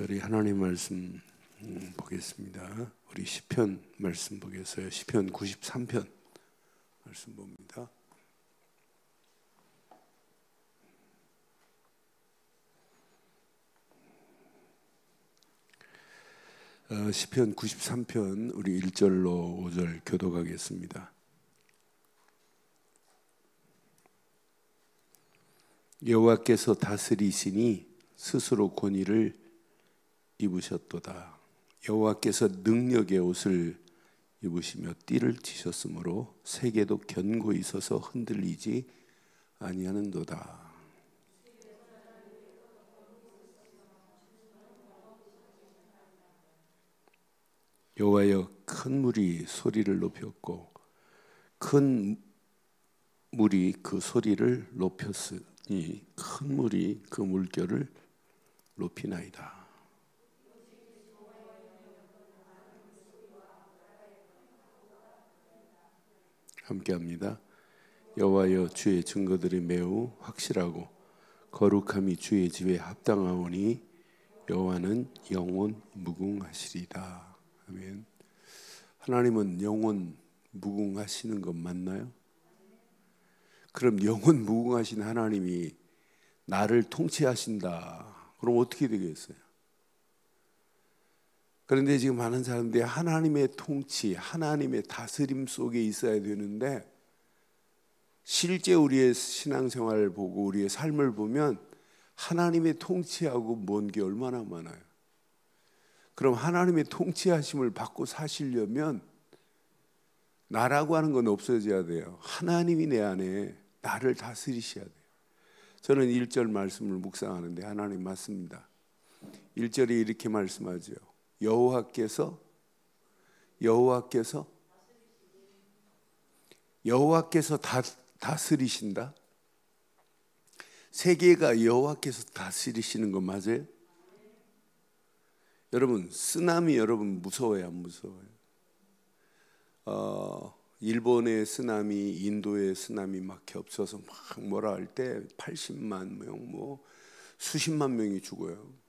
우리 하나님 말씀 보겠습니다. 우리 시편 말씀 보겠어요. 시편 93편 말씀 봅니다. 시편 93편 우리 1절로 5절 교독하겠습니다. 여호와께서 다스리시니 스스로 권위를 입으셨도다. 여호와께서 능력의 옷을 입으시며 띠를 치셨으므로 세계도 견고히 서서 흔들리지 아니하는도다. 여호와여, 큰 물이 소리를 높였고 큰 물이 그 소리를 높였으니 큰 물이 그 물결을 높이나이다. 함께합니다. 여호와여, 주의 증거들이 매우 확실하고 거룩함이 주의 집에 합당하오니 여호와는 영원 무궁하시리다. 아멘. 하나님은 영원 무궁하시는 것 맞나요? 그럼 영원 무궁하신 하나님이 나를 통치하신다. 그럼 어떻게 되겠어요? 그런데 지금 많은 사람들이 하나님의 통치, 하나님의 다스림 속에 있어야 되는데 실제 우리의 신앙생활을 보고 우리의 삶을 보면 하나님의 통치하고 먼 게 얼마나 많아요. 그럼 하나님의 통치하심을 받고 사시려면 나라고 하는 건 없어져야 돼요. 하나님이 내 안에 나를 다스리셔야 돼요. 저는 1절 말씀을 묵상하는데 하나님 맞습니다. 1절에 이렇게 말씀하죠. 여호와께서 다스리신다. 세계가 여호와께서 다스리시는 거 맞아요? 여러분, 쓰나미 여러분 무서워요, 안 무서워요? 일본의 쓰나미, 인도의 쓰나미 막 겹쳐서 막 뭐라 할 때 80만 명, 뭐 수십만 명이 죽어요.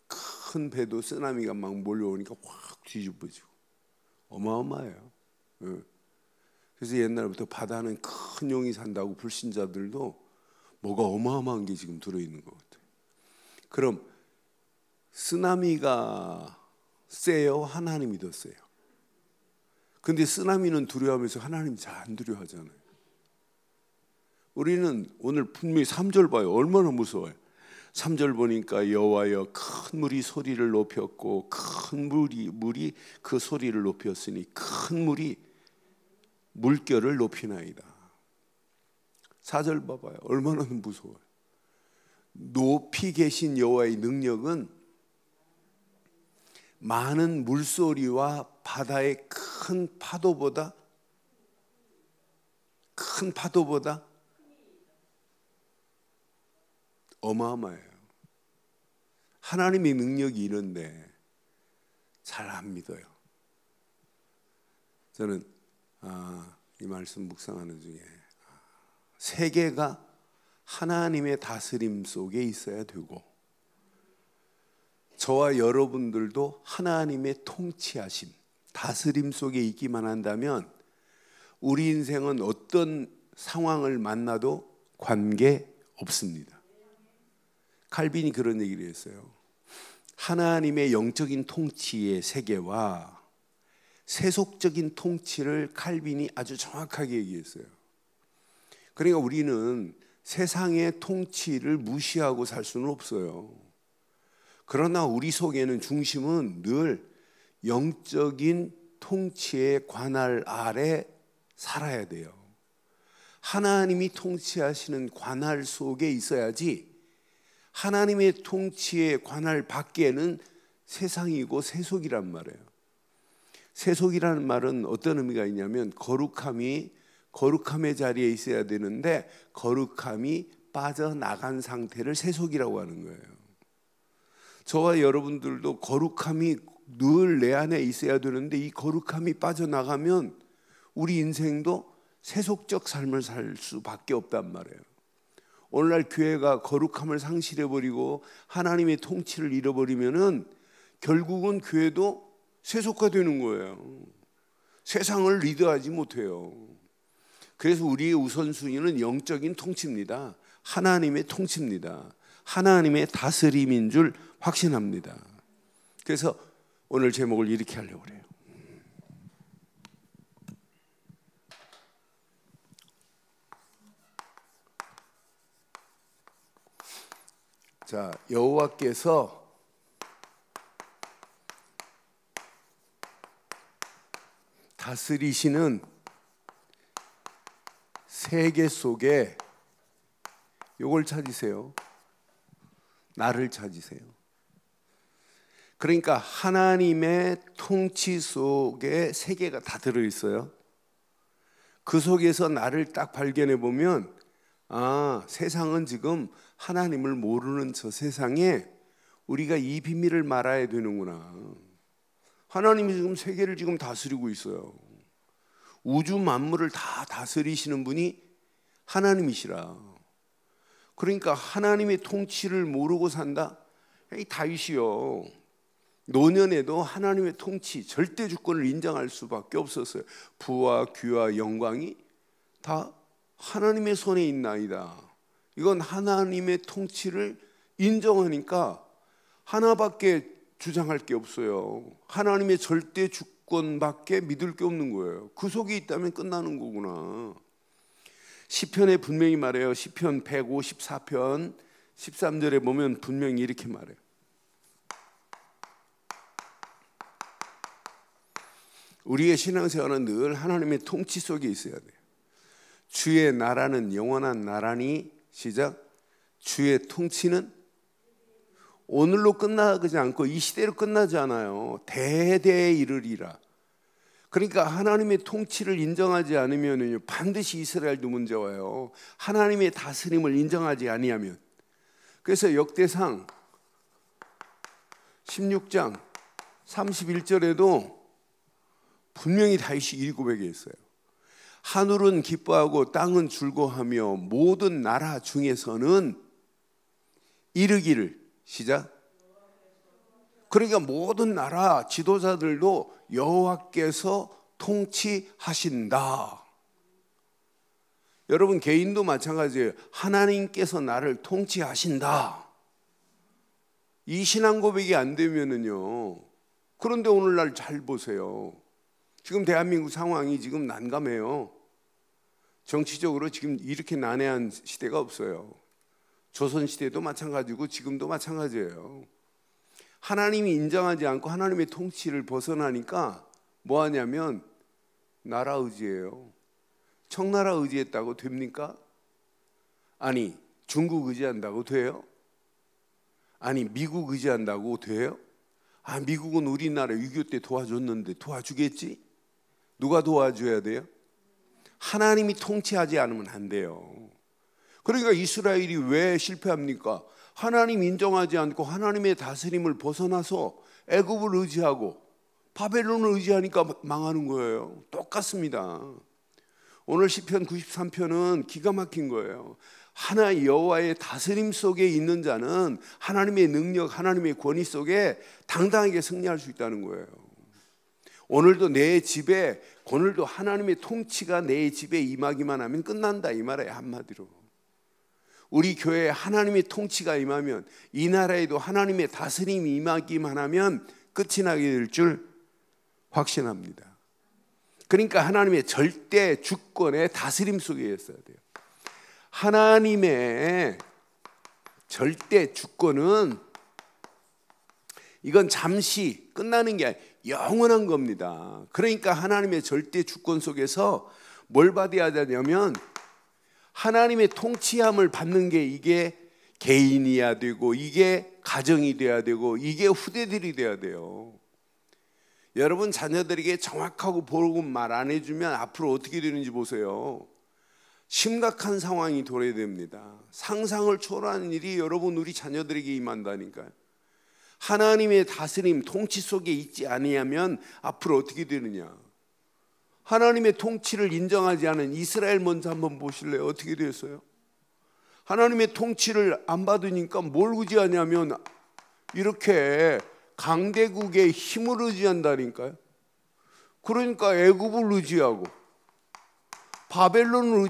큰 배도 쓰나미가 막 몰려오니까 확 뒤집어지고 어마어마해요. 그래서 옛날부터 바다는 큰 용이 산다고 불신자들도 뭐가 어마어마한 게 지금 들어있는 것 같아요. 그럼 쓰나미가 세요? 하나님이 더 세요? 근데 쓰나미는 두려워하면서 하나님 잘 안 두려워하잖아요. 우리는 오늘 분명히 3절 봐요. 얼마나 무서워요. 3절 보니까 여호와여, 큰 물이 소리를 높였고 큰 물이 그 소리를 높였으니 큰 물이 물결을 높이나이다. 4절 봐봐요. 얼마나 무서워요. 높이 계신 여호와의 능력은 많은 물소리와 바다의 큰 파도보다 어마어마해요. 하나님의 능력이 이런데 잘 안 믿어요. 저는 이 말씀 묵상하는 중에 세계가 하나님의 다스림 속에 있어야 되고 저와 여러분들도 하나님의 통치하심, 다스림 속에 있기만 한다면 우리 인생은 어떤 상황을 만나도 관계 없습니다. 칼빈이 그런 얘기를 했어요. 하나님의 영적인 통치의 세계와 세속적인 통치를 칼빈이 아주 정확하게 얘기했어요. 그러니까 우리는 세상의 통치를 무시하고 살 수는 없어요. 그러나 우리 속에는 중심은 늘 영적인 통치의 관할 아래 살아야 돼요. 하나님이 통치하시는 관할 속에 있어야지 하나님의 통치의 관할 밖에는 세상이고 세속이란 말이에요. 세속이라는 말은 어떤 의미가 있냐면 거룩함의 자리에 있어야 되는데 거룩함이 빠져나간 상태를 세속이라고 하는 거예요. 저와 여러분들도 거룩함이 늘 내 안에 있어야 되는데 이 거룩함이 빠져나가면 우리 인생도 세속적 삶을 살 수밖에 없단 말이에요. 오늘날 교회가 거룩함을 상실해버리고 하나님의 통치를 잃어버리면은 결국은 교회도 세속화되는 거예요. 세상을 리드하지 못해요. 그래서 우리의 우선순위는 영적인 통치입니다. 하나님의 통치입니다. 하나님의 다스림인 줄 확신합니다. 그래서 오늘 제목을 이렇게 하려고 그래요. 자, 여호와께서 다스리시는 세계 속에 요걸 찾으세요. 나를 찾으세요. 그러니까 하나님의 통치 속에 세계가 다 들어있어요. 그 속에서 나를 딱 발견해 보면 세상은 지금 하나님을 모르는 저 세상에 우리가 이 비밀을 말아야 되는구나. 하나님이 지금 세계를 지금 다스리고 있어요. 우주 만물을 다 다스리시는 분이 하나님이시라. 그러니까 하나님의 통치를 모르고 산다? 이 다윗이요, 노년에도 하나님의 통치, 절대 주권을 인정할 수밖에 없었어요. 부와 귀와 영광이 다 하나님의 손에 있나이다. 이건 하나님의 통치를 인정하니까 하나밖에 주장할 게 없어요. 하나님의 절대 주권밖에 믿을 게 없는 거예요. 그 속에 있다면 끝나는 거구나. 시편에 분명히 말해요. 시편 154편 13절에 보면 분명히 이렇게 말해요. 우리의 신앙생활은 늘 하나님의 통치 속에 있어야 돼요. 주의 나라는 영원한 나라니, 시작. 주의 통치는 오늘로 끝나지 않고 이 시대로 끝나지 않아요. 대대에 이르리라. 그러니까 하나님의 통치를 인정하지 않으면 반드시 이스라엘도 문제 와요. 하나님의 다스림을 인정하지 아니하면. 그래서 역대상 16장 31절에도 분명히 다윗이 이 고백에 있어요. 하늘은 기뻐하고 땅은 즐거워하며 모든 나라 중에서는 이르기를, 시작. 그러니까 모든 나라 지도자들도 여호와께서 통치하신다. 여러분 개인도 마찬가지예요. 하나님께서 나를 통치하신다. 이 신앙 고백이 안 되면은요. 그런데 오늘날 잘 보세요. 지금 대한민국 상황이 지금 난감해요. 정치적으로 지금 이렇게 난해한 시대가 없어요. 조선시대도 마찬가지고 지금도 마찬가지예요. 하나님이 인정하지 않고 하나님의 통치를 벗어나니까 뭐 하냐면 나라 의지예요. 청나라 의지했다고 됩니까? 아니 중국 의지한다고 돼요? 아니 미국 의지한다고 돼요? 미국은 우리나라 6.25 때 도와줬는데 도와주겠지? 누가 도와줘야 돼요? 하나님이 통치하지 않으면 안 돼요. 그러니까 이스라엘이 왜 실패합니까? 하나님 인정하지 않고 하나님의 다스림을 벗어나서 애굽을 의지하고 바벨론을 의지하니까 망하는 거예요. 똑같습니다. 오늘 시편 93편은 기가 막힌 거예요. 하나 여호와의 다스림 속에 있는 자는 하나님의 능력, 하나님의 권위 속에 당당하게 승리할 수 있다는 거예요. 오늘도 내 집에, 오늘도 하나님의 통치가 내 집에 임하기만 하면 끝난다 이 말이에요. 한마디로 우리 교회에 하나님의 통치가 임하면, 이 나라에도 하나님의 다스림이 임하기만 하면 끝이 나게 될 줄 확신합니다. 그러니까 하나님의 절대 주권의 다스림 속에 있어야 돼요. 하나님의 절대 주권은 이건 잠시 끝나는 게 아니라 영원한 겁니다. 그러니까 하나님의 절대 주권 속에서 뭘 받아야 되냐면 하나님의 통치함을 받는 게 이게 개인이어야 되고 이게 가정이 돼야 되고 이게 후대들이 돼야 돼요. 여러분 자녀들에게 정확하고 보고 말 안 해주면 앞으로 어떻게 되는지 보세요. 심각한 상황이 도래됩니다. 상상을 초월하는 일이 여러분 우리 자녀들에게 임한다니까요. 하나님의 다스림 통치 속에 있지 아니하면 앞으로 어떻게 되느냐. 하나님의 통치를 인정하지 않은 이스라엘 먼저 한번 보실래요? 어떻게 되었어요? 하나님의 통치를 안 받으니까 뭘 의지하냐면 이렇게 강대국의 힘을 의지한다니까요. 그러니까 애굽을 의지하고 바벨론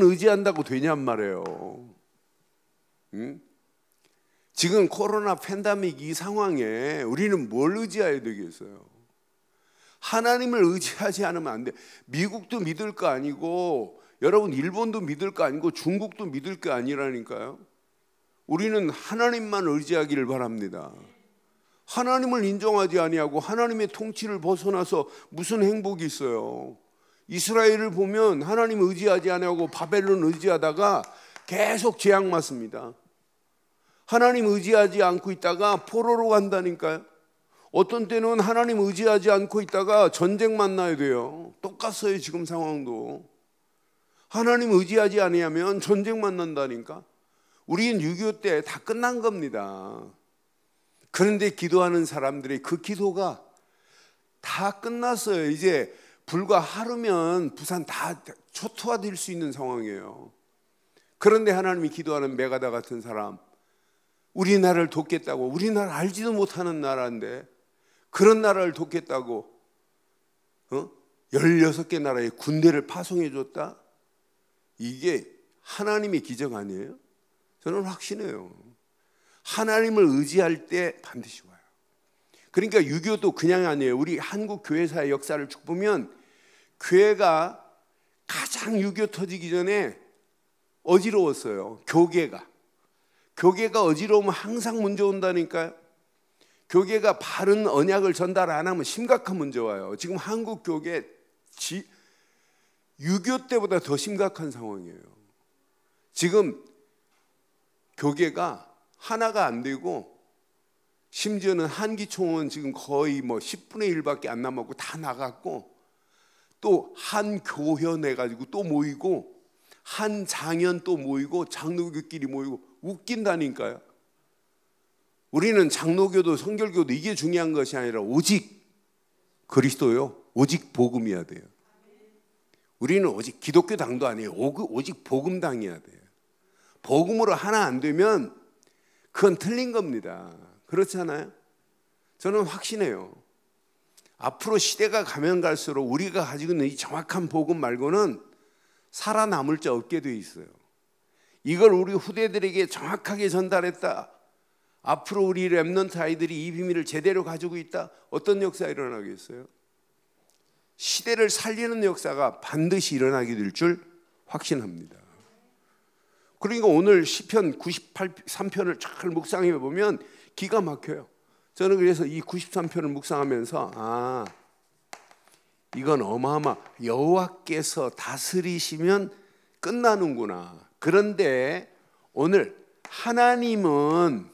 의지한다고 되냔 말이에요. 응? 지금 코로나 팬데믹 이 상황에 우리는 뭘 의지해야 되겠어요? 하나님을 의지하지 않으면 안 돼. 미국도 믿을 거 아니고 여러분 일본도 믿을 거 아니고 중국도 믿을 거 아니라니까요. 우리는 하나님만 의지하기를 바랍니다. 하나님을 인정하지 아니하고 하나님의 통치를 벗어나서 무슨 행복이 있어요? 이스라엘을 보면 하나님 의지하지 아니하고 바벨론 의지하다가 계속 재앙 맞습니다. 하나님 의지하지 않고 있다가 포로로 간다니까요. 어떤 때는 하나님 의지하지 않고 있다가 전쟁 만나야 돼요. 똑같아요. 지금 상황도 하나님 의지하지 아니하면 전쟁 만난다니까. 우리는 6.25 때 다 끝난 겁니다. 그런데 기도하는 사람들의 그 기도가 다 끝났어요. 이제 불과 하루면 부산 다 초토화될 수 있는 상황이에요. 그런데 하나님이 기도하는 메가다 같은 사람, 우리나라를 돕겠다고, 우리나라 알지도 못하는 나라인데 그런 나라를 돕겠다고 16개 나라의 군대를 파송해 줬다? 이게 하나님의 기적 아니에요? 저는 확신해요. 하나님을 의지할 때 반드시 와요. 그러니까 6.25도 그냥 아니에요. 우리 한국 교회사의 역사를 쭉 보면 교회가 가장 6.25 터지기 전에 어지러웠어요. 교계가 어지러우면 항상 문제 온다니까요. 교계가 바른 언약을 전달 안 하면 심각한 문제 와요. 지금 한국 교계 6.25 때보다 더 심각한 상황이에요. 지금 교계가 하나가 안 되고 심지어는 한기총은 지금 거의 10분의 1밖에 안 남았고 다 나갔고 또 한교현 해가지고 또 모이고 한장현 또 모이고 장로교끼리 모이고 웃긴다니까요. 우리는 장로교도 성결교도 이게 중요한 것이 아니라 오직 그리스도요. 오직 복음이어야 돼요. 우리는 오직 기독교 당도 아니에요. 오직 복음당이어야 돼요. 복음으로 하나 안 되면 그건 틀린 겁니다. 그렇잖아요? 저는 확신해요. 앞으로 시대가 가면 갈수록 우리가 가지고 있는 이 정확한 복음 말고는 살아남을 자 없게 돼 있어요. 이걸 우리 후대들에게 정확하게 전달했다. 앞으로 우리 렘넌트 아이들이 이 비밀을 제대로 가지고 있다. 어떤 역사가 일어나겠어요? 시대를 살리는 역사가 반드시 일어나게 될 줄 확신합니다. 그러니까 오늘 시편 93편을 잘 묵상해 보면 기가 막혀요. 저는 그래서 이 93편을 묵상하면서 이건 어마어마 여호와께서 다스리시면 끝나는구나. 그런데 오늘 하나님은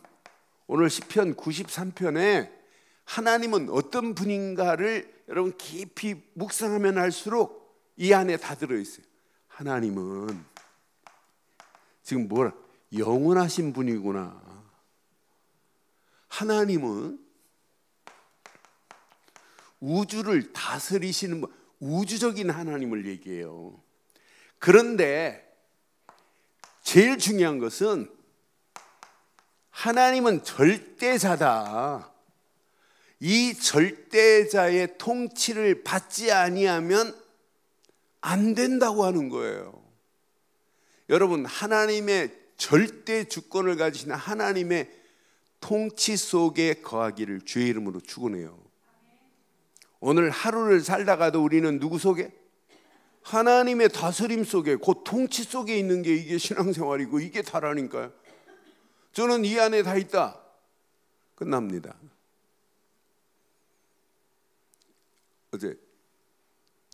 오늘 시편 93편에 하나님은 어떤 분인가를 여러분 깊이 묵상하면 할수록 이 안에 다 들어있어요. 하나님은 지금 영원하신 분이구나. 하나님은 우주를 다스리시는 우주적인 하나님을 얘기해요. 그런데 제일 중요한 것은 하나님은 절대자다. 이 절대자의 통치를 받지 아니하면 안 된다고 하는 거예요. 여러분, 하나님의 절대 주권을 가지신 하나님의 통치 속에 거하기를 주의 이름으로 축원해요. 오늘 하루를 살다가도 우리는 누구 속에? 하나님의 다스림 속에, 곧 통치 속에 있는 게 이게 신앙생활이고 이게 다라니까요. 저는 이 안에 다 있다. 끝납니다. 어제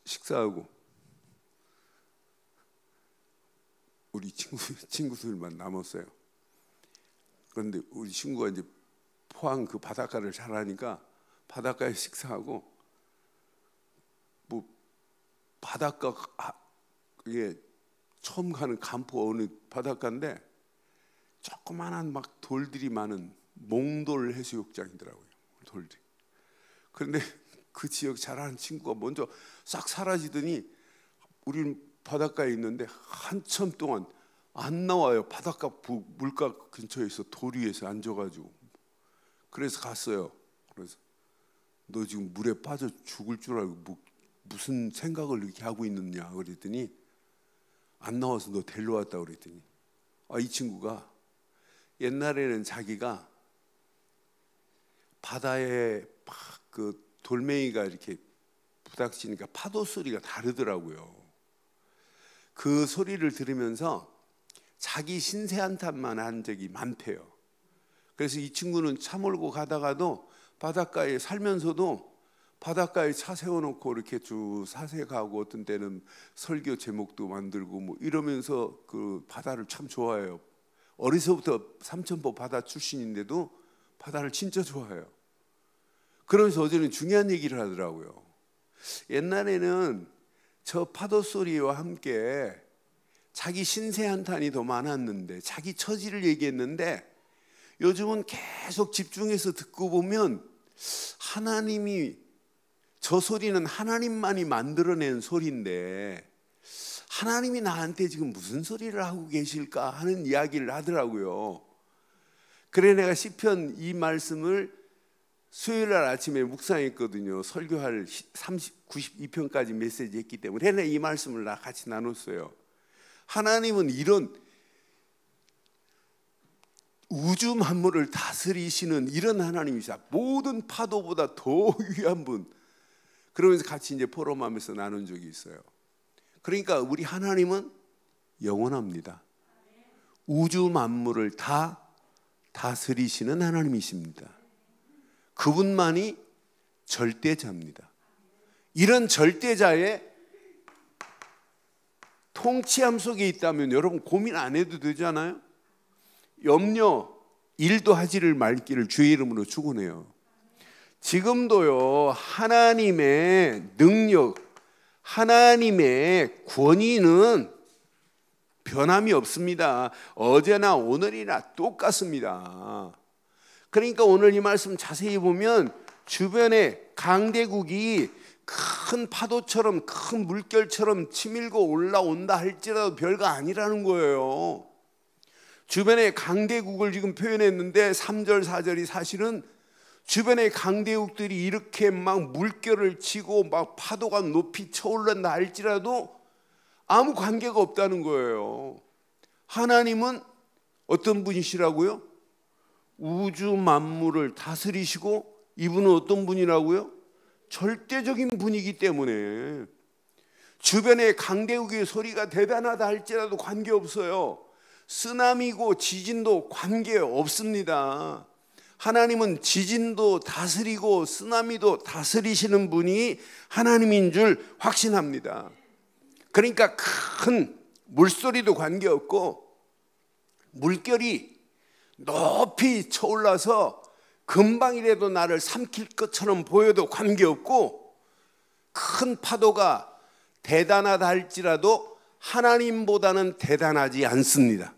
식사하고 우리 친구들만 남았어요. 그런데 우리 친구가 이제 포항 그 바닷가를 잘 하니까 바닷가에 식사하고 바닷가 그게 처음 가는 간포 어느 바닷가인데 조그만한 막 돌들이 많은 몽돌 해수욕장이더라고요. 돌들이. 그런데 그 지역 잘하는 친구가 먼저 싹 사라지더니 우리는 바닷가에 있는데 한참 동안 안 나와요. 바닷가 물가 근처에 있어. 돌 위에서 앉아가지고. 그래서 갔어요. 그래서 너 지금 물에 빠져 죽을 줄 알고 무슨 생각을 이렇게 하고 있느냐 그랬더니 안 나와서 너 데리러 왔다 그랬더니 이 친구가 옛날에는 자기가 바다에 막 그 돌멩이가 이렇게 부닥치니까 파도 소리가 다르더라고요. 그 소리를 들으면서 자기 신세 한탄만 한 적이 많대요. 그래서 이 친구는 차 몰고 가다가도 바닷가에 살면서도 바닷가에 차 세워놓고 이렇게 쭉 사세 가고 어떤 때는 설교 제목도 만들고 뭐 이러면서 그 바다를 참 좋아해요. 어려서부터 삼천포 바다 출신인데도 바다를 진짜 좋아해요. 그러면서 어제는 중요한 얘기를 하더라고요. 옛날에는 저 파도 소리와 함께 자기 신세 한탄이 더 많았는데 자기 처지를 얘기했는데 요즘은 계속 집중해서 듣고 보면 하나님이 저 소리는 하나님만이 만들어낸 소리인데 하나님이 나한테 지금 무슨 소리를 하고 계실까 하는 이야기를 하더라고요. 그래 내가 시편 이 말씀을 수요일날 아침에 묵상했거든요. 설교할 92편까지 메시지 했기 때문에 내가 이 말씀을 같이 나눴어요. 하나님은 이런 우주 만물을 다스리시는 이런 하나님이시다. 모든 파도보다 더 위한 분. 그러면서 같이 이제 포럼하면서 나눈 적이 있어요. 그러니까 우리 하나님은 영원합니다. 우주 만물을 다 다스리시는 하나님이십니다. 그분만이 절대자입니다. 이런 절대자의 통치함 속에 있다면 여러분 고민 안 해도 되잖아요. 염려, 일도 하지를 말기를 주의 이름으로 축원해요. 지금도요 하나님의 능력, 하나님의 권위는 변함이 없습니다. 어제나 오늘이나 똑같습니다. 그러니까 오늘 이 말씀 자세히 보면 주변에 강대국이 큰 파도처럼 큰 물결처럼 치밀고 올라온다 할지라도 별거 아니라는 거예요. 주변에 강대국을 지금 표현했는데 3절 4절이 사실은 주변의 강대국들이 이렇게 막 물결을 치고 막 파도가 높이 쳐올른다 할지라도 아무 관계가 없다는 거예요. 하나님은 어떤 분이시라고요? 우주 만물을 다스리시고 이분은 어떤 분이라고요? 절대적인 분이기 때문에 주변의 강대국의 소리가 대단하다 할지라도 관계없어요. 쓰나미고 지진도 관계없습니다. 하나님은 지진도 다스리고 쓰나미도 다스리시는 분이 하나님인 줄 확신합니다. 그러니까 큰 물소리도 관계없고 물결이 높이 쳐올라서 금방이라도 나를 삼킬 것처럼 보여도 관계없고 큰 파도가 대단하다 할지라도 하나님보다는 대단하지 않습니다.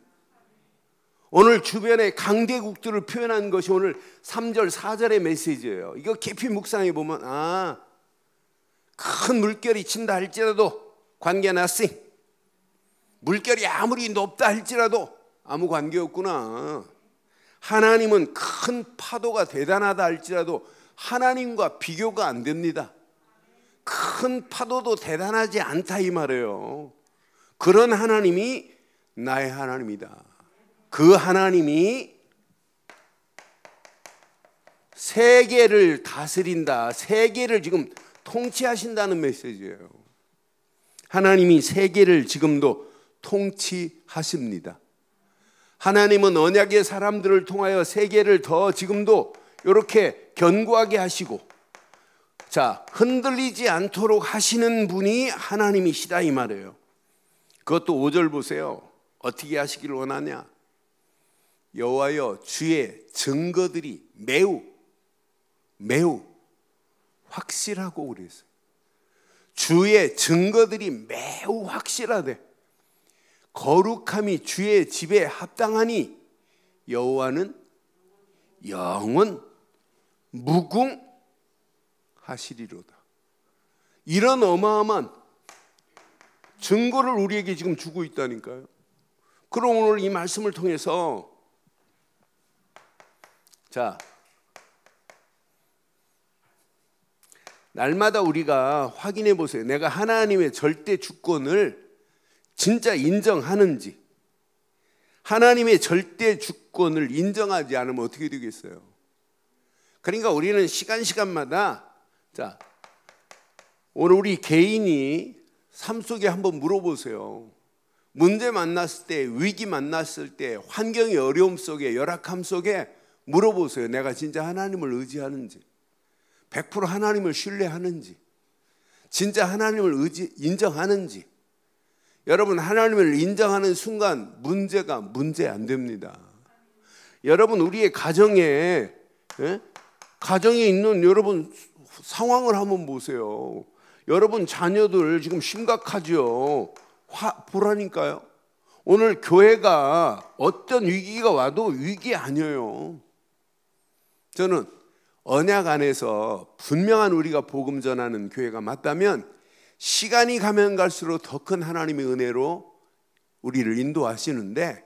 오늘 주변의 강대국들을 표현한 것이 오늘 3절 4절의 메시지예요. 이거 깊이 묵상해 보면 큰 물결이 친다 할지라도 관계 nothing. 물결이 아무리 높다 할지라도 아무 관계없구나. 하나님은 큰 파도가 대단하다 할지라도 하나님과 비교가 안 됩니다. 큰 파도도 대단하지 않다 이 말이에요. 그런 하나님이 나의 하나님이다. 그 하나님이 세계를 다스린다. 세계를 지금 통치하신다는 메시지예요. 하나님이 세계를 지금도 통치하십니다. 하나님은 언약의 사람들을 통하여 세계를 더 지금도 이렇게 견고하게 하시고 흔들리지 않도록 하시는 분이 하나님이시다 이 말이에요. 그것도 5절 보세요. 어떻게 하시길 원하냐? 여호와여 주의 증거들이 매우 확실하고 그랬어요. 주의 증거들이 매우 확실하대. 거룩함이 주의 집에 합당하니 여호와는 영원 무궁하시리로다. 이런 어마어마한 증거를 우리에게 지금 주고 있다니까요. 그럼 오늘 이 말씀을 통해서 자, 날마다 우리가 확인해 보세요. 내가 하나님의 절대 주권을 진짜 인정하는지. 하나님의 절대 주권을 인정하지 않으면 어떻게 되겠어요? 그러니까 우리는 시간마다 자, 오늘 우리 개인이 삶 속에 한번 물어보세요. 문제 만났을 때, 위기 만났을 때, 환경의 어려움 속에, 열악함 속에 물어보세요. 내가 진짜 하나님을 의지하는지, 100% 하나님을 신뢰하는지, 진짜 하나님을 인정하는지. 여러분, 하나님을 인정하는 순간 문제 안 됩니다. 여러분, 우리의 가정에 있는 여러분 상황을 한번 보세요. 여러분 자녀들 지금 심각하죠. 보라니까요. 오늘 교회가 어떤 위기가 와도 위기 아니에요. 저는 언약 안에서 분명한 우리가 복음 전하는 교회가 맞다면 시간이 가면 갈수록 더 큰 하나님의 은혜로 우리를 인도하시는데,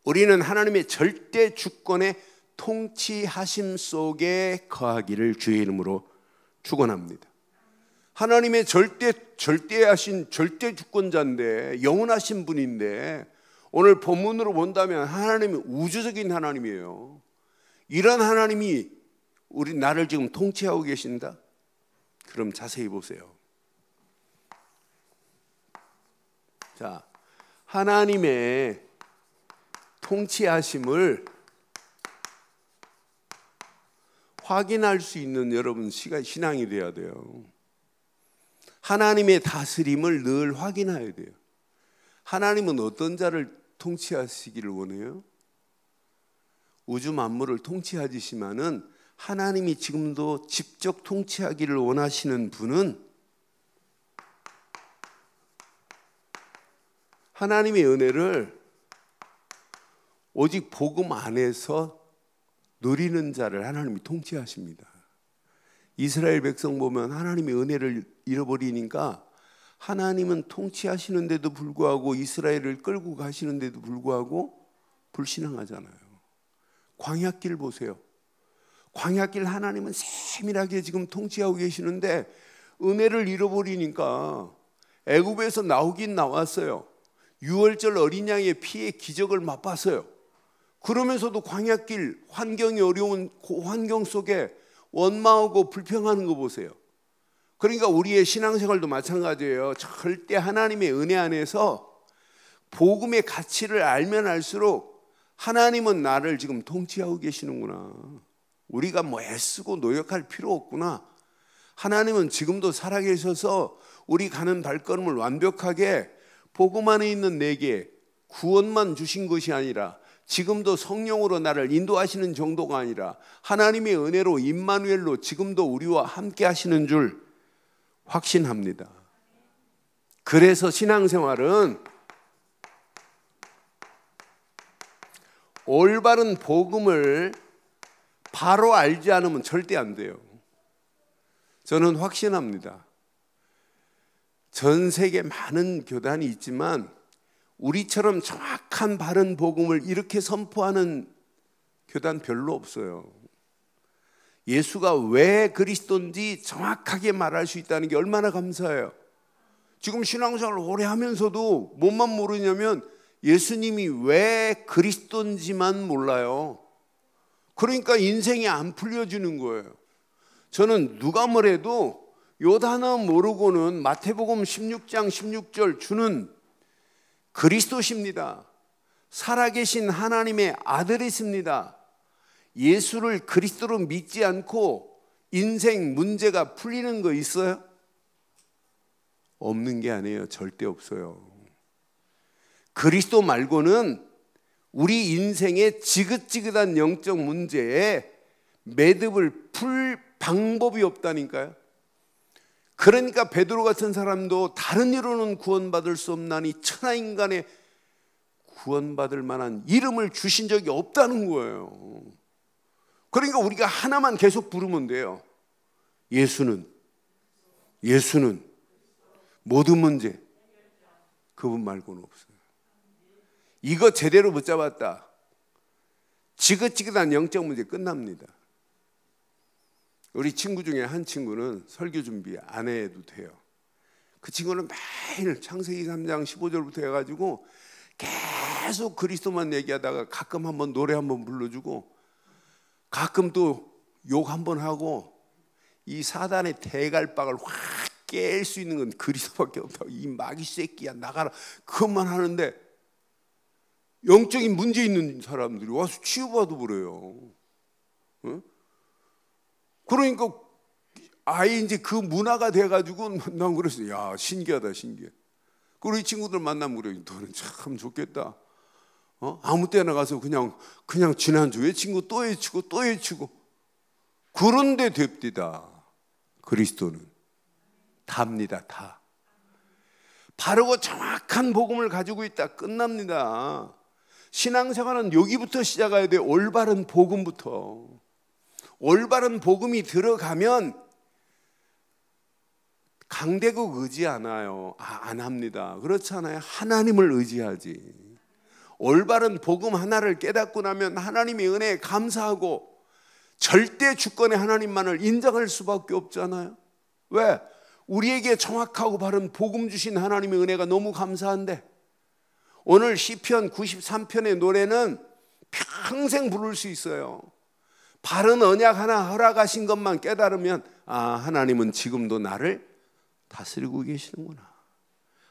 우리는 하나님의 절대 주권의 통치하심 속에 거하기를 주의 이름으로 축원합니다. 하나님의 절대하신 절대 주권자인데, 영원하신 분인데, 오늘 본문으로 본다면 하나님은 우주적인 하나님이에요. 이런 하나님이 나를 지금 통치하고 계신다? 그럼 자세히 보세요. 자, 하나님의 통치하심을 확인할 수 있는 여러분 신앙이 돼야 돼요. 하나님의 다스림을 늘 확인해야 돼요. 하나님은 어떤 자를 통치하시기를 원해요? 우주 만물을 통치하시지만은 하나님이 지금도 직접 통치하기를 원하시는 분은 하나님의 은혜를 오직 복음 안에서 누리는 자를 하나님이 통치하십니다. 이스라엘 백성 보면 하나님의 은혜를 잃어버리니까 하나님은 통치하시는데도 불구하고 이스라엘을 끌고 가시는데도 불구하고 불신앙하잖아요. 광야길 보세요. 광야길 하나님은 세밀하게 지금 통치하고 계시는데 은혜를 잃어버리니까 애굽에서 나오긴 나왔어요. 유월절 어린 양의 피의 기적을 맛봤어요. 그러면서도 광야길 환경이 어려운 그 환경 속에 원망하고 불평하는 거 보세요. 그러니까 우리의 신앙생활도 마찬가지예요. 절대 하나님의 은혜 안에서 복음의 가치를 알면 알수록 하나님은 나를 지금 통치하고 계시는구나. 우리가 뭐 애쓰고 노력할 필요 없구나. 하나님은 지금도 살아계셔서 우리 가는 발걸음을 완벽하게 복음 안에 있는 내게 구원만 주신 것이 아니라 지금도 성령으로 나를 인도하시는 정도가 아니라 하나님의 은혜로 임마누엘로 지금도 우리와 함께 하시는 줄 확신합니다. 그래서 신앙생활은 올바른 복음을 바로 알지 않으면 절대 안 돼요. 저는 확신합니다. 전 세계 많은 교단이 있지만 우리처럼 정확한 바른 복음을 이렇게 선포하는 교단 별로 없어요. 예수가 왜 그리스도인지 정확하게 말할 수 있다는 게 얼마나 감사해요. 지금 신앙생활을 오래 하면서도 뭐만 모르냐면 예수님이 왜 그리스도인지만 몰라요. 그러니까 인생이 안 풀려지는 거예요. 저는 누가 뭐래도 요 단어 모르고는 마태복음 16장 16절 주는 그리스도십니다. 살아계신 하나님의 아들이십니다. 예수를 그리스도로 믿지 않고 인생 문제가 풀리는 거 있어요? 없는 게 아니에요. 절대 없어요. 그리스도 말고는 우리 인생의 지긋지긋한 영적 문제에 매듭을 풀 방법이 없다니까요. 그러니까 베드로 같은 사람도 다른 이로는 구원받을 수 없나니 천하인간에 구원받을 만한 이름을 주신 적이 없다는 거예요. 그러니까 우리가 하나만 계속 부르면 돼요. 예수는 모든 문제 그분 말고는 없어요. 이거 제대로 붙잡았다. 지긋지긋한 영적 문제 끝납니다. 우리 친구 중에 한 친구는 설교 준비 안 해도 돼요. 그 친구는 매일 창세기 3장 15절부터 해가지고 계속 그리스도만 얘기하다가 가끔 한번 노래 한번 불러주고 가끔 또 욕 한번 하고, 이 사단의 대갈박을 확 깰 수 있는 건 그리스도밖에 없다고. 이 마귀 새끼야 나가라 그것만 하는데 영적인 문제 있는 사람들이 와서 치유받아 버려요. 응? 그러니까 아예 이제 그 문화가 돼가지고 난 그랬어요. 야, 신기하다, 신기해. 그리고 이 친구들 만나면 그래, 너는 참 좋겠다. 아무 때나 가서 그냥 지난주에 친구 또 해치고 또 해치고. 그런데 됩디다. 그리스도는 답니다, 다. 바르고 정확한 복음을 가지고 있다. 끝납니다. 신앙생활은 여기부터 시작해야 돼. 올바른 복음부터. 올바른 복음이 들어가면 강대국 의지 않아요. 안 합니다. 그렇잖아요. 하나님을 의지하지. 올바른 복음 하나를 깨닫고 나면 하나님의 은혜에 감사하고 절대 주권의 하나님만을 인정할 수밖에 없잖아요. 왜? 우리에게 정확하고 바른 복음 주신 하나님의 은혜가 너무 감사한데, 오늘 시편 93편의 노래는 평생 부를 수 있어요. 바른 언약 하나 허락하신 것만 깨달으면 하나님은 지금도 나를 다스리고 계시는구나.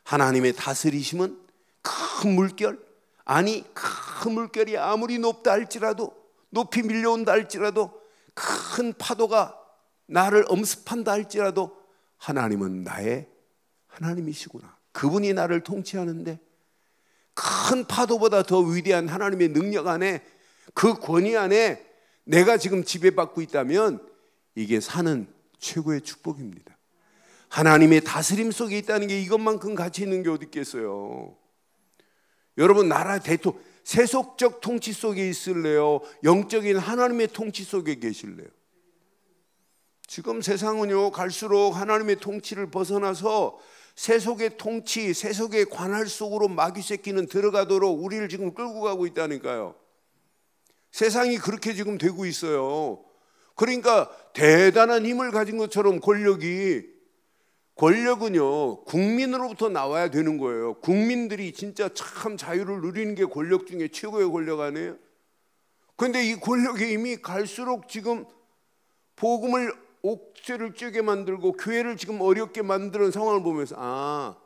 하나님의 다스리심은 큰 물결, 큰 물결이 아무리 높다 할지라도, 높이 밀려온다 할지라도, 큰 파도가 나를 엄습한다 할지라도 하나님은 나의 하나님이시구나. 그분이 나를 통치하는데 큰 파도보다 더 위대한 하나님의 능력 안에, 그 권위 안에 내가 지금 지배받고 있다면 이게 사는 최고의 축복입니다. 하나님의 다스림 속에 있다는 게 이것만큼 가치 있는 게 어디 있겠어요. 여러분, 나라 대통령, 세속적 통치 속에 있을래요? 영적인 하나님의 통치 속에 계실래요? 지금 세상은요, 갈수록 하나님의 통치를 벗어나서 세속의 통치, 세속의 관할 속으로 마귀 새끼는 들어가도록 우리를 지금 끌고 가고 있다니까요. 세상이 그렇게 지금 되고 있어요. 그러니까 대단한 힘을 가진 것처럼 권력은요 국민으로부터 나와야 되는 거예요. 국민들이 진짜 참 자유를 누리는 게 권력 중에 최고의 권력 아니에요? 그런데 이 권력이 이미 갈수록 지금 복음을 옥죄를 쬐게 만들고 교회를 지금 어렵게 만드는 상황을 보면서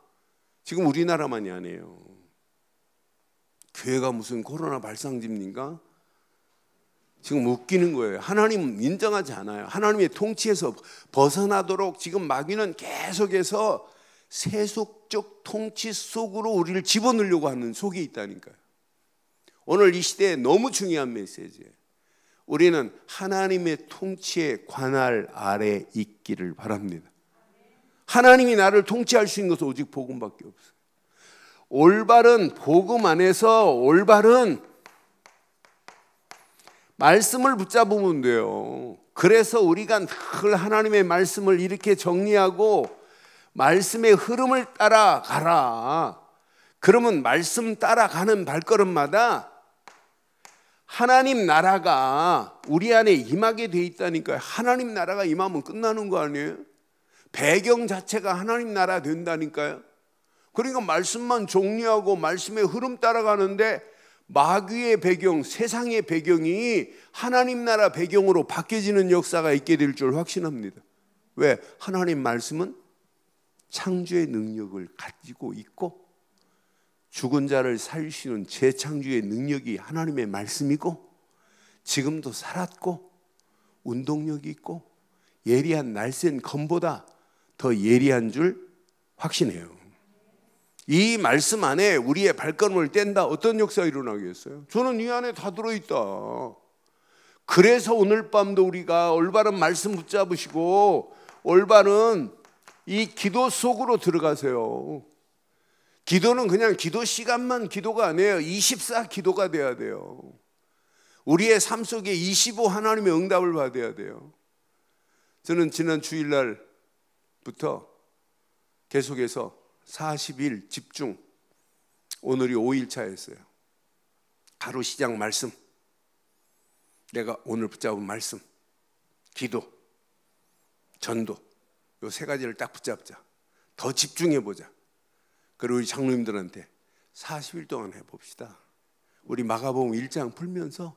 지금 우리나라만이 아니에요. 교회가 무슨 코로나 발상지입니까? 지금 웃기는 거예요. 하나님은 인정하지 않아요. 하나님의 통치에서 벗어나도록 지금 마귀는 계속해서 세속적 통치 속으로 우리를 집어넣으려고 하는 속에 있다니까요. 오늘 이 시대에 너무 중요한 메시지예요. 우리는 하나님의 통치의 관할 아래 있기를 바랍니다. 하나님이 나를 통치할 수 있는 것은 오직 복음밖에 없어요. 올바른 복음 안에서 올바른 말씀을 붙잡으면 돼요. 그래서 우리가 늘 하나님의 말씀을 이렇게 정리하고 말씀의 흐름을 따라가라. 그러면 말씀 따라가는 발걸음마다 하나님 나라가 우리 안에 임하게 돼 있다니까요. 하나님 나라가 임하면 끝나는 거 아니에요? 배경 자체가 하나님 나라 된다니까요. 그러니까 말씀만 정리하고 말씀의 흐름 따라가는데 마귀의 배경, 세상의 배경이 하나님 나라 배경으로 바뀌어지는 역사가 있게 될 줄 확신합니다. 왜? 하나님 말씀은 창조의 능력을 가지고 있고 죽은 자를 살리시는 재창조의 능력이 하나님의 말씀이고 지금도 살았고 운동력이 있고 예리한 날쌘 검보다 더 예리한 줄 확신해요. 이 말씀 안에 우리의 발걸음을 뗀다. 어떤 역사가 일어나겠어요? 저는 이 안에 다 들어있다. 그래서 오늘 밤도 우리가 올바른 말씀 붙잡으시고 올바른 이 기도 속으로 들어가세요. 기도는 그냥 기도 시간만 기도가 아니에요. 24 기도가 돼야 돼요. 우리의 삶 속에 25 하나님의 응답을 받아야 돼요. 저는 지난 주일날부터 계속해서 40일 집중, 오늘이 5일차였어요. 바로 시작 말씀, 내가 오늘 붙잡은 말씀, 기도, 전도, 요 세 가지를 딱 붙잡자. 더 집중해보자. 그리고 우리 장로님들한테 40일 동안 해봅시다. 우리 마가복음 1장 풀면서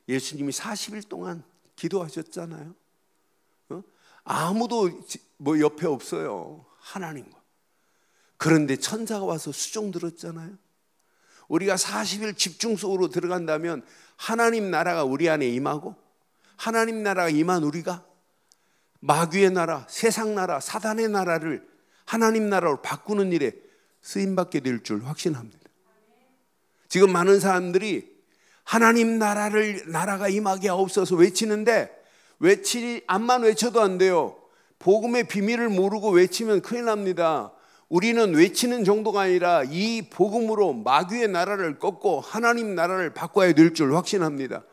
예수님이 40일 동안 기도하셨잖아요. 아무도 뭐 옆에 없어요. 하나님과. 그런데 천사가 와서 수종 들었잖아요. 우리가 40일 집중 속으로 들어간다면 하나님 나라가 우리 안에 임하고, 하나님 나라가 임한 우리가 마귀의 나라, 세상 나라, 사단의 나라를 하나님 나라로 바꾸는 일에 쓰임받게 될 줄 확신합니다. 지금 많은 사람들이 하나님 나라가 임하게 하옵소서 외치는데, 암만 외쳐도 안 돼요. 복음의 비밀을 모르고 외치면 큰일 납니다. 우리는 외치는 정도가 아니라 이 복음으로 마귀의 나라를 꺾고 하나님 나라를 바꿔야 될 줄 확신합니다.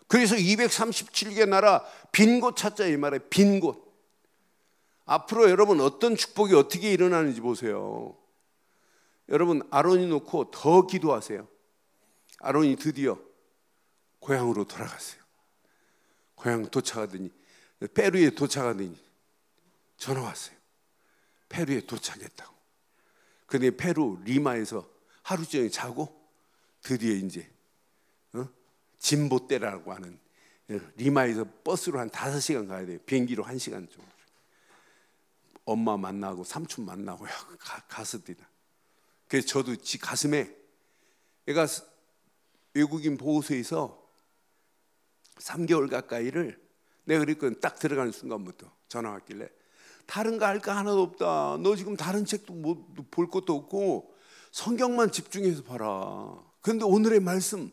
그래서 237개 나라 빈 곳 찾자 이 말이에요. 빈 곳. 앞으로 여러분 어떤 축복이 어떻게 일어나는지 보세요. 여러분 아론이 놓고 더 기도하세요. 아론이 드디어 고향으로 돌아갔어요. 고향 도착하더니, 페루에 도착하더니 전화 왔어요. 페루에 도착했다고. 근데 페루 리마에서 하루 종일 자고 드디어 이제 진보떼라고 하는, 리마에서 버스로 한 5시간 가야 돼요. 비행기로 1시간 정도. 엄마 만나고 삼촌 만나고 갔습니다. 그래서 저도 지 가슴에, 얘가 외국인 보호소에서 3개월 가까이를 내가 그랬거든. 딱 들어가는 순간부터 전화 왔길래 다른 거 할 거 하나도 없다. 너 지금 다른 책도 볼 것도 없고 성경만 집중해서 봐라. 그런데 오늘의 말씀,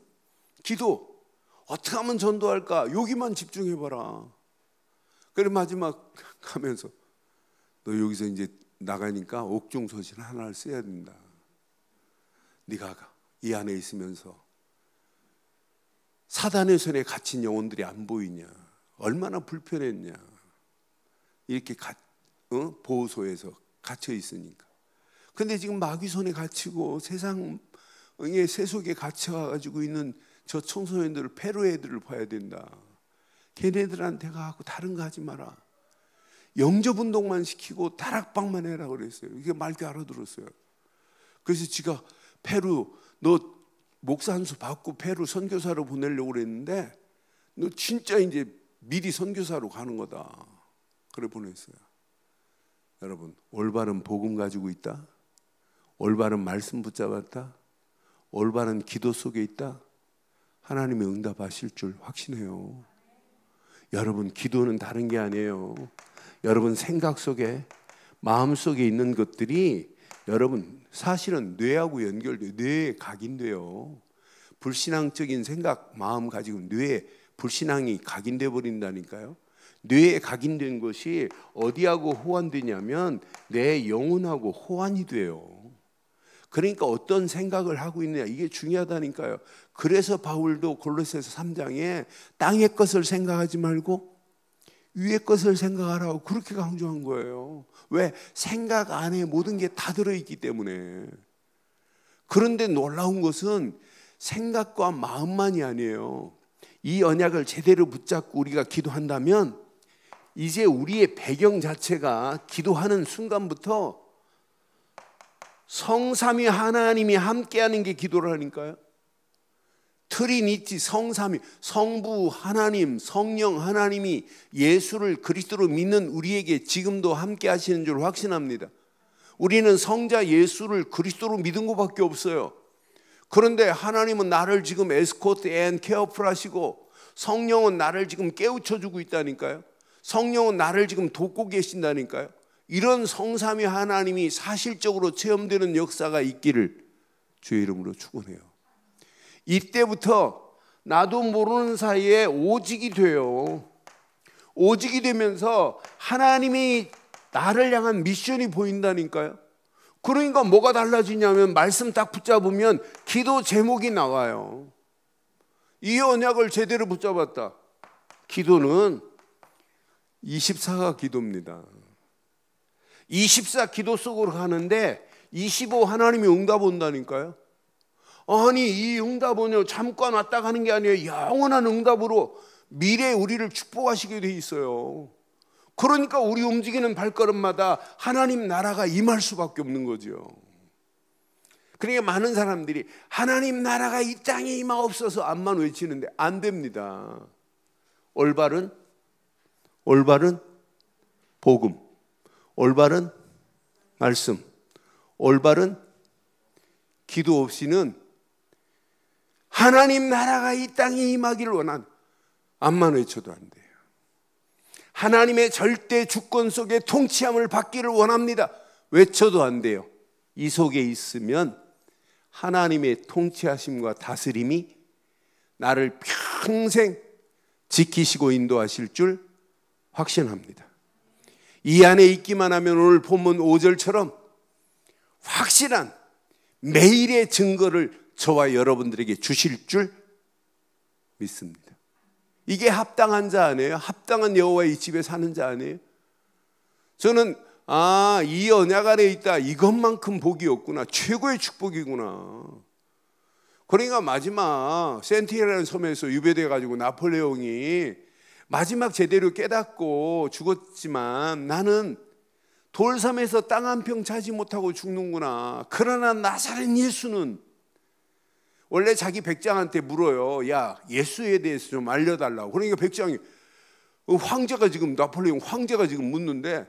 기도, 어떻게 하면 전도할까? 여기만 집중해봐라. 그래 마지막 가면서 너 여기서 이제 나가니까 옥중서신 하나를 써야 된다. 네가 이 안에 있으면서 사단의 손에 갇힌 영혼들이 안 보이냐? 얼마나 불편했냐? 이렇게 보호소에서 갇혀 있으니까. 근데 지금 마귀 손에 갇히고 세상의 세속에 갇혀가지고 있는 저 청소년들을, 페루 애들을 봐야 된다. 걔네들한테 가고 다른 거 하지 마라. 영접 운동만 시키고 다락방만 해라 그랬어요. 이게 말게 알아들었어요. 그래서 지가 페루, 너 목사 한 수 받고 페루 선교사로 보내려고 그랬는데 너 진짜 이제 미리 선교사로 가는 거다. 그래 보냈어요. 여러분, 올바른 복음 가지고 있다? 올바른 말씀 붙잡았다? 올바른 기도 속에 있다? 하나님의 응답하실 줄 확신해요. 여러분, 기도는 다른 게 아니에요. 여러분 생각 속에, 마음 속에 있는 것들이 여러분 사실은 뇌하고 연결돼요. 뇌에 각인돼요. 불신앙적인 생각, 마음 가지고 뇌에 불신앙이 각인돼 버린다니까요. 뇌에 각인된 것이 어디하고 호환되냐면 내 영혼하고 호환이 돼요. 그러니까 어떤 생각을 하고 있느냐, 이게 중요하다니까요. 그래서 바울도 골로새서 3장에 땅의 것을 생각하지 말고 위의 것을 생각하라고 그렇게 강조한 거예요. 왜? 생각 안에 모든 게 다 들어있기 때문에. 그런데 놀라운 것은 생각과 마음만이 아니에요. 이 언약을 제대로 붙잡고 우리가 기도한다면 이제 우리의 배경 자체가 기도하는 순간부터 성삼위 하나님이 함께하는 게 기도라니까요. 트리니티, 성삼위, 성부 하나님, 성령 하나님이 예수를 그리스도로 믿는 우리에게 지금도 함께 하시는 줄 확신합니다. 우리는 성자 예수를 그리스도로 믿은 것밖에 없어요. 그런데 하나님은 나를 지금 에스코트 앤 케어풀 하시고 성령은 나를 지금 깨우쳐주고 있다니까요. 성령은 나를 지금 돕고 계신다니까요. 이런 성삼위 하나님이 사실적으로 체험되는 역사가 있기를 주의 이름으로 축원해요. 이때부터 나도 모르는 사이에 오직이 돼요. 오직이 되면서 하나님이 나를 향한 미션이 보인다니까요. 그러니까 뭐가 달라지냐면 말씀 딱 붙잡으면 기도 제목이 나와요. 이 언약을 제대로 붙잡았다. 기도는 24가 기도입니다. 24 기도 속으로 가는데 25 하나님이 응답 온다니까요. 아니 이 응답은요 잠깐 왔다 가는 게 아니에요. 영원한 응답으로 미래에 우리를 축복하시게 돼 있어요. 그러니까 우리 움직이는 발걸음마다 하나님 나라가 임할 수밖에 없는 거죠. 그러니까 많은 사람들이 하나님 나라가 이 땅에 임하옵소서 암만 외치는데 안 됩니다. 올바른 복음, 올바른 말씀, 올바른 기도 없이는 하나님 나라가 이 땅에 임하기를 원한 암만 외쳐도 안 돼요. 하나님의 절대 주권 속에 통치함을 받기를 원합니다. 외쳐도 안 돼요. 이 속에 있으면 하나님의 통치하심과 다스림이 나를 평생 지키시고 인도하실 줄 확신합니다. 이 안에 있기만 하면 오늘 본문 5절처럼 확실한 매일의 증거를 저와 여러분들에게 주실 줄 믿습니다. 이게 합당한 자 아니에요? 합당한 여호와의 집에 사는 자 아니에요? 저는 이 언약 아래 있다, 이것만큼 복이 없구나, 최고의 축복이구나. 그러니까 마지막 센티라는 섬에서 유배돼 가지고 나폴레옹이 마지막 제대로 깨닫고 죽었지만 나는 돌섬에서 땅 한 평 차지 못하고 죽는구나. 그러나 나사렛 예수는, 원래 자기 백장한테 물어요. 야, 예수에 대해서 좀 알려달라고. 그러니까 백장이, 황제가 지금, 나폴레옹 황제가 지금 묻는데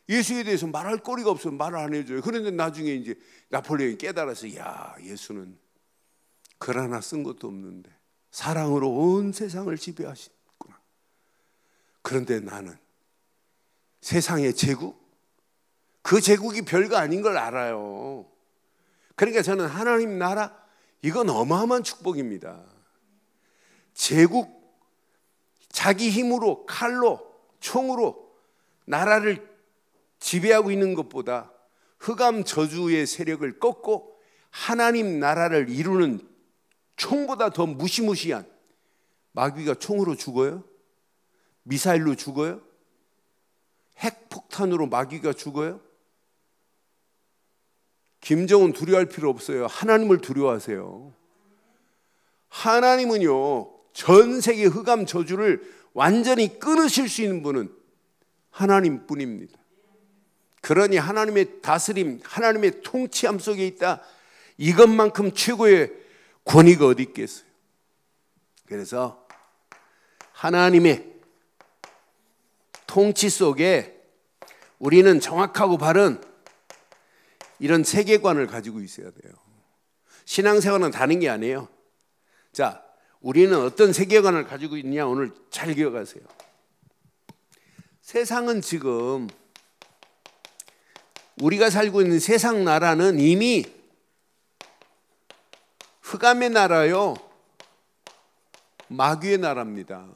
예수에 대해서 말할 거리가 없어서 말을 안 해줘요. 그런데 나중에 이제 나폴레옹이 깨달아서, 야, 예수는 글 하나 쓴 것도 없는데 사랑으로 온 세상을 지배하시구나. 그런데 나는 세상의 제국, 그 제국이 별거 아닌 걸 알아요. 그러니까 저는 하나님 나라, 이건 어마어마한 축복입니다. 제국, 자기 힘으로, 칼로, 총으로 나라를 지배하고 있는 것보다 흑암 저주의 세력을 꺾고 하나님 나라를 이루는 총보다 더 무시무시한, 마귀가 총으로 죽어요? 미사일로 죽어요? 핵폭탄으로 마귀가 죽어요? 김정은 두려워할 필요 없어요. 하나님을 두려워하세요. 하나님은요, 전 세계 흑암 저주를 완전히 끊으실 수 있는 분은 하나님뿐입니다. 그러니 하나님의 다스림, 하나님의 통치함 속에 있다, 이것만큼 최고의 권위가 어디 있겠어요. 그래서 하나님의 통치 속에 우리는 정확하고 바른 이런 세계관을 가지고 있어야 돼요. 신앙생활은 다른 게 아니에요. 자, 우리는 어떤 세계관을 가지고 있냐, 오늘 잘 기억하세요. 세상은 지금, 우리가 살고 있는 세상 나라는 이미 흑암의 나라요, 마귀의 나라입니다.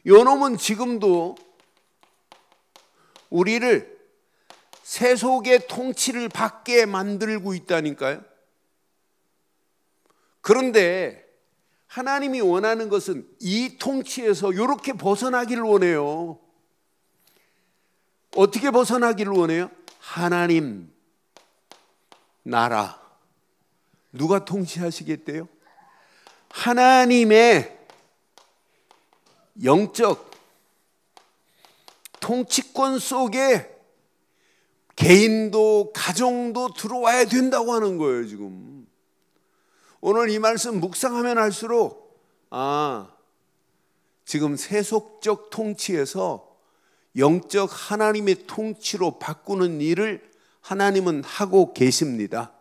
요놈은 지금도 우리를 세속의 통치를 받게 만들고 있다니까요. 그런데 하나님이 원하는 것은 이 통치에서 이렇게 벗어나기를 원해요. 어떻게 벗어나기를 원해요? 하나님 나라, 누가 통치하시겠대요? 하나님의 영적 통치권 속에 개인도 가정도 들어와야 된다고 하는 거예요. 지금 오늘 이 말씀 묵상하면 할수록 지금 세속적 통치에서 영적 하나님의 통치로 바꾸는 일을 하나님은 하고 계십니다.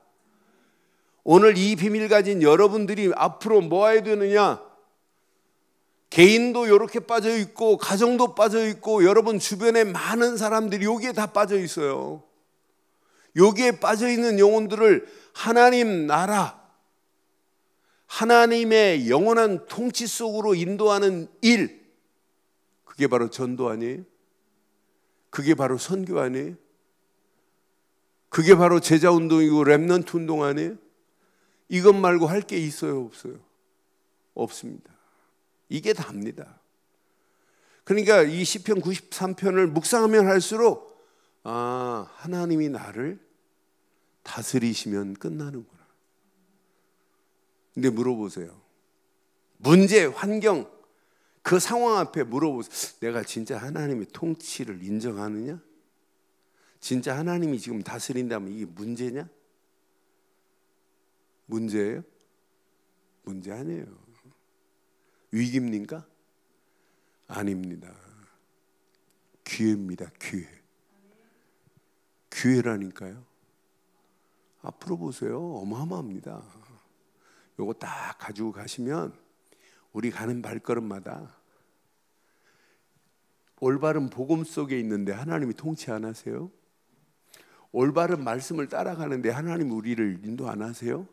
오늘 이 비밀 가진 여러분들이 앞으로 뭐 해야 되느냐? 개인도 이렇게 빠져 있고 가정도 빠져 있고 여러분 주변에 많은 사람들이 여기에 다 빠져 있어요. 여기에 빠져 있는 영혼들을 하나님 나라, 하나님의 영원한 통치 속으로 인도하는 일, 그게 바로 전도 아니에요? 그게 바로 선교 아니에요? 그게 바로 제자운동이고 렘넌트 운동 아니에요? 이것 말고 할 게 있어요, 없어요? 없습니다. 이게 답니다. 그러니까 이 시편 93편을 묵상하면 할수록 하나님이 나를 다스리시면 끝나는구나. 근데 물어보세요. 문제, 환경, 그 상황 앞에 물어보세요. 내가 진짜 하나님의 통치를 인정하느냐? 진짜 하나님이 지금 다스린다면 이게 문제냐? 문제예요? 문제 아니에요. 위기입니까? 아닙니다. 기회입니다. 기회. 기회라니까요. 앞으로 보세요. 어마어마합니다. 요거 딱 가지고 가시면 우리 가는 발걸음마다 올바른 복음 속에 있는데 하나님이 통치 안 하세요? 올바른 말씀을 따라가는데 하나님 우리를 인도 안 하세요?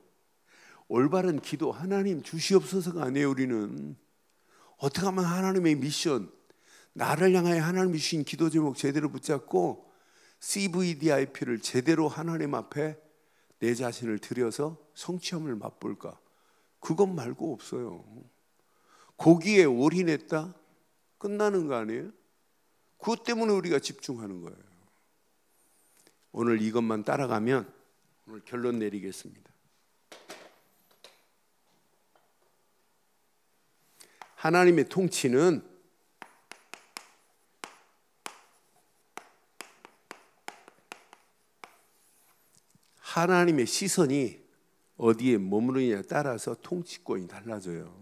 올바른 기도 하나님 주시옵소서가 아니에요. 우리는 어떻게 하면 하나님의 미션, 나를 향하여 하나님이 주신 기도 제목 제대로 붙잡고 CVDIP를 제대로 하나님 앞에 내 자신을 들여서 성취함을 맛볼까? 그것 말고 없어요. 거기에 올인했다? 끝나는 거 아니에요? 그것 때문에 우리가 집중하는 거예요. 오늘 이것만 따라가면 오늘 결론 내리겠습니다. 하나님의 통치는 하나님의 시선이 어디에 머무르느냐에 따라서 통치권이 달라져요.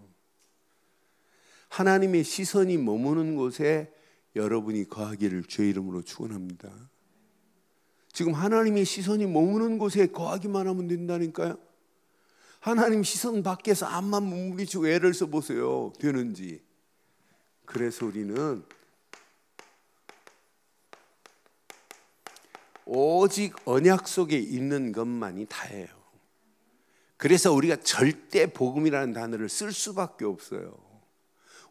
하나님의 시선이 머무는 곳에 여러분이 거하기를 주의 이름으로 축원합니다. 지금 하나님의 시선이 머무는 곳에 거하기만 하면 된다니까요. 하나님 시선 밖에서 앞만 머무르시고 애를 써보세요. 되는지. 그래서 우리는 오직 언약 속에 있는 것만이 다예요. 그래서 우리가 절대 복음이라는 단어를 쓸 수밖에 없어요.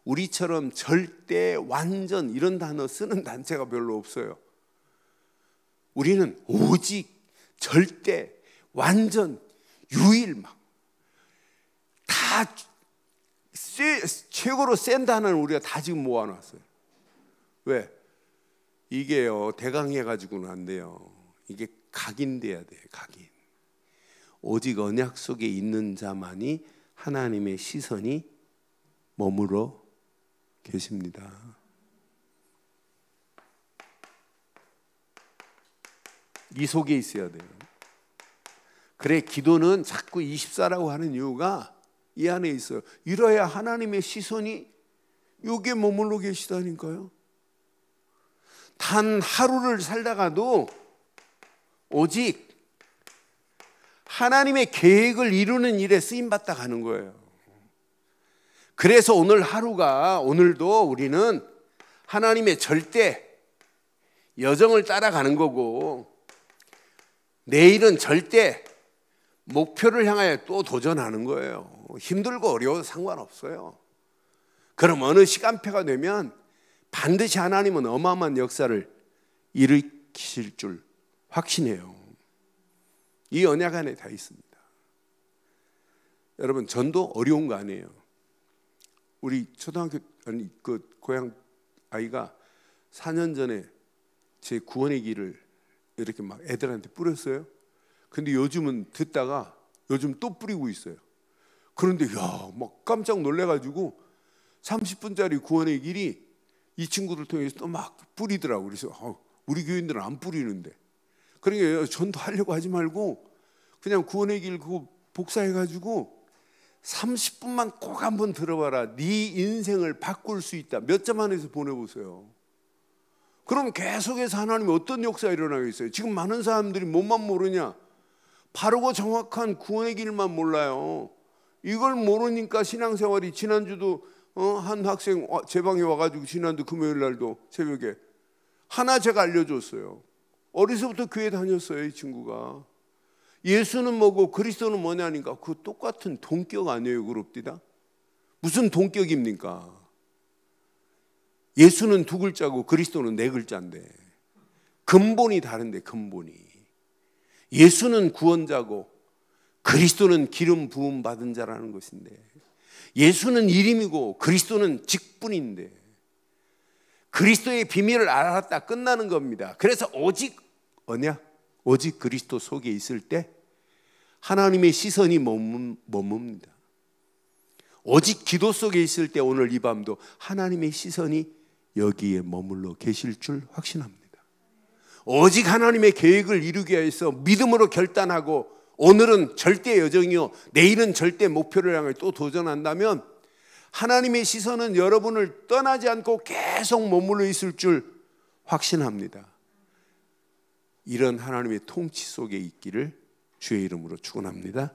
우리처럼 절대, 완전 이런 단어 쓰는 단체가 별로 없어요. 우리는 오직, 절대, 완전, 유일 막 다 최고로 센 단어는 우리가 다 지금 모아놨어요. 왜? 이게요 대강해가지고는 안 돼요. 이게 각인돼야 돼요. 각인. 오직 언약 속에 있는 자만이 하나님의 시선이 머물러 계십니다. 이 속에 있어야 돼요. 그래 기도는 자꾸 24라고 하는 이유가 이 안에 있어요. 이래야 하나님의 시선이 여기에 머물러 계시다니까요. 단 하루를 살다가도 오직 하나님의 계획을 이루는 일에 쓰임받다 가는 거예요. 그래서 오늘도 우리는 하나님의 절대 여정을 따라가는 거고 내일은 절대 목표를 향하여 또 도전하는 거예요. 힘들고 어려워도 상관없어요. 그럼 어느 시간표가 되면 반드시 하나님은 어마어마한 역사를 일으키실 줄 확신해요. 이 언약 안에 다 있습니다. 여러분 전도 어려운 거 아니에요. 우리 그 고향 아이가 4년 전에 제 구원의 길을 이렇게 막 애들한테 뿌렸어요. 근데 요즘은 듣다가 요즘 또 뿌리고 있어요. 그런데 막 깜짝 놀래가지고 30분짜리 구원의 길이 이 친구들 통해서 또 막 뿌리더라고. 그래서 우리 교인들은 안 뿌리는데. 그러니까 전도하려고 하지 말고 그냥 구원의 길 그거 복사해가지고 30분만 꼭 한번 들어봐라. 네 인생을 바꿀 수 있다. 몇 점 안에서 보내보세요. 그럼 계속해서 하나님이 어떤 역사가 일어나겠어요? 지금 많은 사람들이 뭐만 모르냐? 바르고 정확한 구원의 길만 몰라요. 이걸 모르니까 신앙생활이 지난주도 한 학생 제 방에 와가지고 지난주 금요일 날도 새벽에 하나 제가 알려줬어요. 어려서부터 교회 다녔어요. 이 친구가. 예수는 뭐고 그리스도는 뭐냐니까 그 똑같은 동격 아니에요. 그럽디다. 무슨 동격입니까? 예수는 2글자고 그리스도는 4글자인데 근본이 다른데 근본이. 예수는 구원자고 그리스도는 기름 부음 받은 자라는 것인데 예수는 이름이고 그리스도는 직분인데 그리스도의 비밀을 알았다 끝나는 겁니다. 그래서 오직 언약, 오직 그리스도 속에 있을 때 하나님의 시선이 머뭅니다. 오직 기도 속에 있을 때 오늘 이 밤도 하나님의 시선이 여기에 머물러 계실 줄 확신합니다. 오직 하나님의 계획을 이루기 위해서 믿음으로 결단하고 오늘은 절대 여정이요 내일은 절대 목표를 향해 또 도전한다면 하나님의 시선은 여러분을 떠나지 않고 계속 머물러 있을 줄 확신합니다. 이런 하나님의 통치 속에 있기를 주의 이름으로 축원합니다.